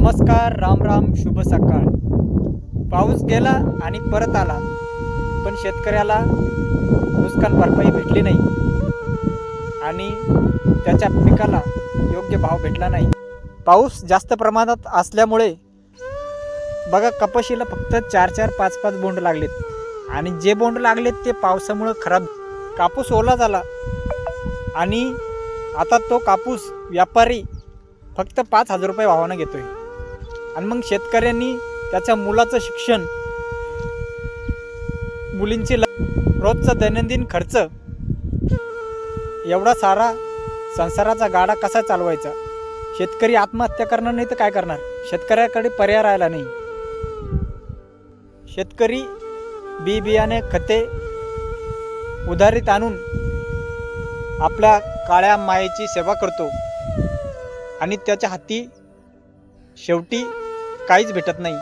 नमस्कार, राम राम, शुभ सकाळ. पाऊस गेला आणि परत आला, पण शेतकऱ्याला नुकसान भरपाई भेटली नाही आणि त्याच्या पिकाला योग्य भाव भेटला नाही. पाऊस जास्त प्रमाणात असल्यामुळे बघा, कपाशीला फक्त 4-4, 5-5 बोंड लागलेत आणि जे बोंड लागलेत ते पावसामुळे खराब. कापूस ओला झाला आणि आता तो कापूस व्यापारी फक्त 5,000 रुपये भावानं घेतोय. आणि मग शेतकऱ्यांनी त्याच्या मुलाचं शिक्षण, मुलींची रोजचा दैनंदिन खर्च, एवढा सारा संसाराचा गाडा कसा चालवायचा? शेतकरी आत्महत्या करणार नाही तर काय करणार? शेतकऱ्याकडे पर्याय राहिला नाही. शेतकरी बी बियाणे, खते उधारीत आणून आपल्या काळ्या मायेची सेवा करतो आणि त्याच्या हाती शेवटी काहीच भेटत नाही.